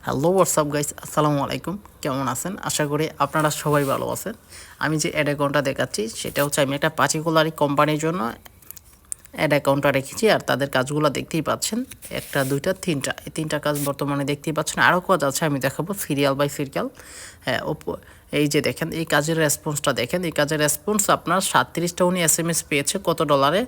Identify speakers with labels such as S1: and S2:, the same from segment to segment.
S1: Hello WhatsApp guys, আসসালামু আলাইকুম। কেমন আছেন? আশা করি আপনারা সবাই ভালো আছেন। আমি যে অ্যাড অ্যাকাউন্টটা দেখাচ্ছি সেটা হচ্ছে আমি একটা পার্টিকুলারই কোম্পানির জন্য অ্যাড অ্যাকাউন্টটা রেখেছি। আর তাদের কাজগুলো দেখতেই পাচ্ছেন, একটা দুইটা তিনটা, এই তিনটা কাজ বর্তমানে দেখতেই পাচ্ছেন। আরও কাজ আছে, আমি দেখাবো সিরিয়াল বাই সিরিয়াল। হ্যাঁ, এই যে দেখেন, এই কাজের রেসপন্সটা দেখেন। এই কাজের রেসপন্স আপনার 37টা উনি SMS পেয়েছে। কত ডলারে?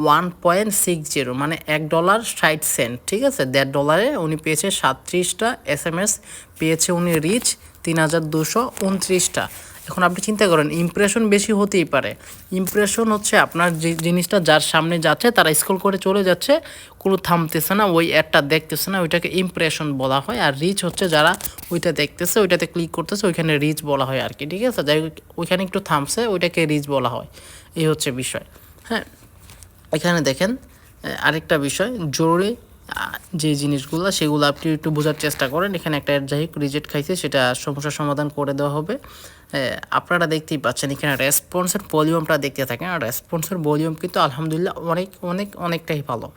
S1: 1.60, মানে $1.60। ঠিক আছে, $1.50 উনি পেয়েছে 37টা SMS পেয়েছে উনি। রিচ 3229টা। এখন আপনি চিন্তা করেন, ইমপ্রেশন বেশি হতেই পারে। ইমপ্রেশন হচ্ছে আপনার যে জিনিসটা যার সামনে যাচ্ছে তারা স্ক্রল করে চলে যাচ্ছে, কোনো থামতেছে না, ওই অ্যাডটা দেখতেছে না, ওইটাকে ইমপ্রেশন বলা হয়। আর রিচ হচ্ছে যারা ওইটা দেখতেছে, ওইটাতে ক্লিক করতেছে, ওইখানে রিচ বলা হয় আর কি। ঠিক আছে, যাই হোক, ওইখানে একটু থামছে, ওইটাকে রিচ বলা হয়। এই হচ্ছে বিষয়। হ্যাঁ, এখানে দেখেন আরেকটা বিষয় জরুরি, যে জিনিসগুলো সেগুলো আপনি একটু বোঝার চেষ্টা করেন। এখানে একটা যাই হোক রিজেক্ট খাইছে, সেটা সমস্যার সমাধান করে দেওয়া হবে। আপনারা দেখতেই পাচ্ছেন এখানে রেসপন্সের ভলিউমটা দেখতে থাকেন। আর রেসপন্সের ভলিউম কিন্তু আলহামদুলিল্লাহ অনেকটাই ভালো।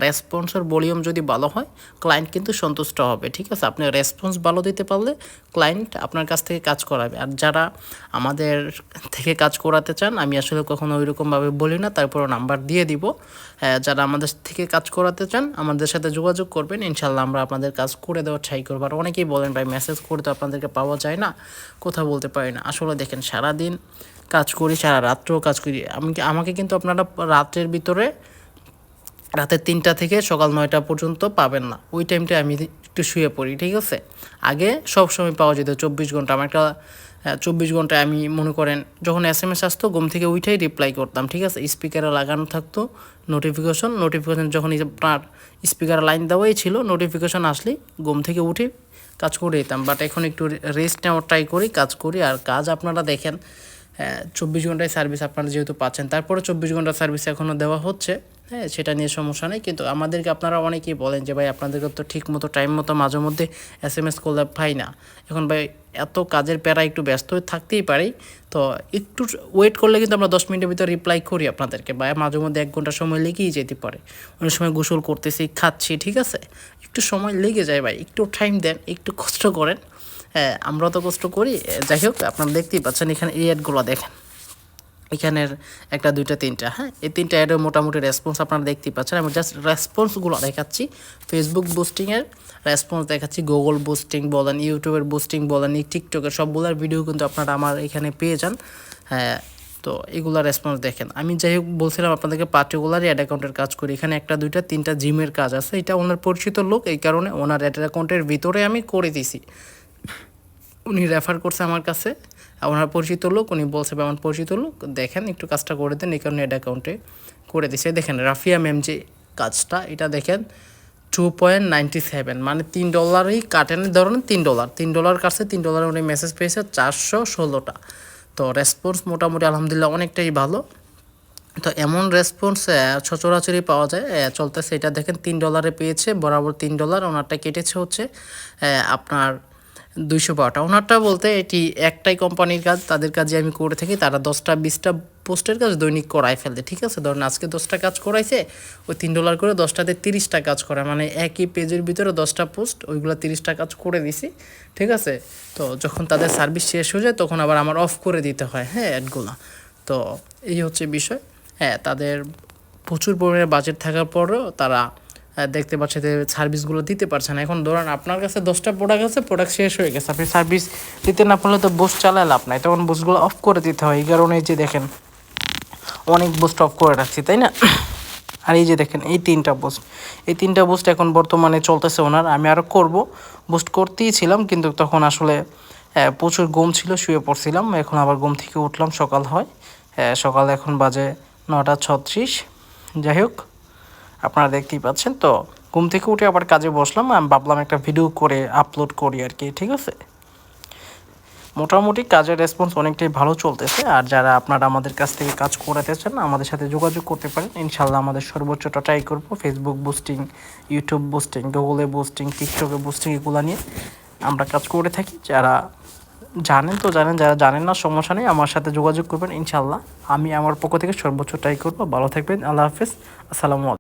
S1: রেসপন্সের ভলিউম যদি ভালো হয়, ক্লায়েন্ট কিন্তু সন্তুষ্ট হবে। ঠিক আছে, আপনি রেসপন্স ভালো দিতে পারলে ক্লায়েন্ট আপনার কাছ থেকে কাজ করাবে। আর যারা আমাদের থেকে কাজ করাতে চান, আমি আসলে কখনো ওইরকমভাবে বলি না, তারপরও নাম্বার দিয়ে দিব। যারা আমাদের থেকে কাজ করাতে চান আমাদের সাথে যোগাযোগ করবেন, ইনশাল্লাহ আমরা আপনাদের কাজ করে দেওয়ার ট্রাই করবো। আর অনেকেই বলেন ভাই মেসেজ করে তো আপনাদেরকে পাওয়া যায় না, কথা বলতে পারি না। আসলে দেখেন, সারাদিন কাজ করি, সারা রাত্রেও কাজ করি। আমাকে কিন্তু আপনারা রাতের ভিতরে রাতে 3টা থেকে সকাল 9টা পর্যন্ত পাবেন না। ওই টাইমটা আমি একটু শুয়ে পড়ি। ঠিক আছে, আগে সব সময় পাওয়া যেত 24 ঘন্টা। আমার একটা 24 ঘন্টায় আমি মনে করেন যখন SMS আসতো ঘুম থেকে উঠেই রিপ্লাই করতাম। ঠিক আছে, স্পিকারে লাগানো থাকতো নোটিফিকেশন যখন আপনার স্পিকারে লাইন দেওয়াই ছিল, নোটিফিকেশন আসলেই ঘুম থেকে উঠে কাজ করে দিতাম। বাট এখন একটু রেস্ট নেওয়ার ট্রাই করি, কাজ করি। আর কাজ আপনারা দেখেন, 24 ঘন্টায় সার্ভিস আপনারা যেহেতু পাচ্ছেন, তারপরে 24 ঘন্টা সার্ভিস এখনও দেওয়া হচ্ছে। হ্যাঁ, সেটা নিয়ে সমস্যা নেই। কিন্তু আমাদেরকে আপনারা অনেকেই বলেন যে ভাই আপনাদেরকে তো ঠিক মতো টাইম মতো মাঝে মধ্যে SMS করলে পাই না। এখন ভাই এত কাজের প্যারা, একটু ব্যস্ত হয়ে থাকতেই পারি, তো একটু ওয়েট করলে কিন্তু আমরা 10 মিনিটের ভিতরে রিপ্লাই করি আপনাদেরকে। বা মাঝে মধ্যে 1 ঘন্টা সময় লেগেই যেতে পারে। অনেক সময় গোসল করতেছি, খাচ্ছি, ঠিক আছে, একটু সময় লেগে যায় ভাই। একটু টাইম দেন, একটু কষ্ট করেন। হ্যাঁ, আমরা তো কষ্ট করি। যাই হোক, আপনারা দেখতেই পাচ্ছেন এখানে এই অ্যাডগুলো দেখেন। এখানের একটা দুইটা তিনটা, হ্যাঁ, এই তিনটা অ্যাডের মোটামুটি রেসপন্স আপনারা দেখতেই পাচ্ছেন। আমি জাস্ট রেসপন্সগুলো দেখাচ্ছি। ফেসবুক বুস্টিংয়ের রেসপন্স দেখাচ্ছি, গুগল বুস্টিং বলেন, ইউটিউবের বুস্টিং বলেন, এই টিকটকের সবগুলোর ভিডিও কিন্তু আপনারা আমার এখানে পেয়ে যান। হ্যাঁ, তো এগুলা রেসপন্স দেখেন। আমি যাই হোক বলছিলাম আপনাদেরকে পার্টিকুলারই অ্যাড অ্যাকাউন্টের কাজ করি। এখানে একটা দুইটা তিনটা জিমের কাজ আছে, এটা ওনার পরিচিত লোক, এই কারণে ওনার অ্যাড অ্যাকাউন্টের ভিতরে আমি করে দিছি। উনি রেফার করছে আমার কাছে, ওনার পরিচিত লোক, উনি বলছে আমার পরিচিত লোক, দেখেন একটু কাজটা করে দেন, এই কারণে অ্যাড অ্যাকাউন্টে করে দিছে। দেখেন রাফিয়া ম্যাম যে কাজটা, এটা দেখেন 2.97, মানে $3 কাটেন, ধরেন $3 কাটছে, $3 উনি মেসেজ পেয়েছে 416টা। তো রেসপন্স মোটামুটি আলহামদুলিল্লাহ অনেকটাই ভালো। তো এমন রেসপন্স সচরাচরই পাওয়া যায়, চলতেছে। এটা দেখেন $3 পেয়েছে, বরাবর $3। ওনারটা কেটেছে হচ্ছে আপনার 212টা। ওনারটা বলতে এটি একটাই কোম্পানির কাজ, তাদের কাজে আমি করে থাকি। তারা 10টা-20টা পোস্টের কাজ দৈনিক করায় ফেলতে। ঠিক আছে, ধরুন আজকে 10টা কাজ করাইছে, ওই $3 করে 10টাতে 30টা কাজ করা, মানে একই পেজের ভিতরে 10টা পোস্ট, ওইগুলো 30টা কাজ করে দিছি। ঠিক আছে, তো যখন তাদের সার্ভিস শেষ হয়ে যায় তখন আবার আমার অফ করে দিতে হয়, হ্যাঁ, অ্যাডগুলো। তো এই হচ্ছে বিষয়। হ্যাঁ, তাদের প্রচুর পরিমাণে বাজেট থাকার পরও তারা দেখতে পাচ্ছে যে সার্ভিসগুলো দিতে পারছে না। এখন ধরেন আপনার কাছে 10টা প্রোডাক্ট আছে, প্রোডাক্ট শেষ হয়ে গেছে, আপনি সার্ভিস দিতে না পারলে তো বুস্ট চালায় লাভ নাই, তখন বুস্টগুলো অফ করে দিতে হয়। এই কারণে যে দেখেন অনেক বুস্ট অফ করে রাখছি, তাই না? আর এই যে দেখেন এই তিনটা বুস্ট এখন বর্তমানে চলতেছে ওনার। আমি আরও করব, বুস্ট করতেই ছিলাম, কিন্তু তখন আসলে প্রচুর ঘুম ছিল, শুয়ে পড়ছিলাম। এখন আবার ঘুম থেকে উঠলাম, সকাল হয়। সকাল এখন বাজে 9টা 36। যাই হোক, আপনারা দেখতেই পাচ্ছেন। তো ঘুম থেকে উঠে আবার কাজে বসলাম, আমি ভাবলাম একটা ভিডিও করে আপলোড করি আর কি। ঠিক আছে, মোটামুটি কাজের রেসপন্স অনেকটাই ভালো চলতেছে। আর যারা আপনারা আমাদের কাছ থেকে কাজ করাতে চান আমাদের সাথে যোগাযোগ করতে পারেন, ইনশাল্লাহ আমাদের সর্বোচ্চটা ট্রাই করবো। ফেসবুক বুস্টিং, ইউটিউব বুস্টিং, গুগলে বুস্টিং, টিকটকে বুস্টিং, এগুলো নিয়ে আমরা কাজ করে থাকি। যারা জানেন তো জানেন, যারা জানেন না সমস্যা নেই, আমার সাথে যোগাযোগ করবেন, ইনশাল্লাহ আমি আমার পক্ষ থেকে সর্বোচ্চ ট্রাই করবো। ভালো থাকবেন, আল্লাহ হাফেজ, আসসালামু আলাইকুম।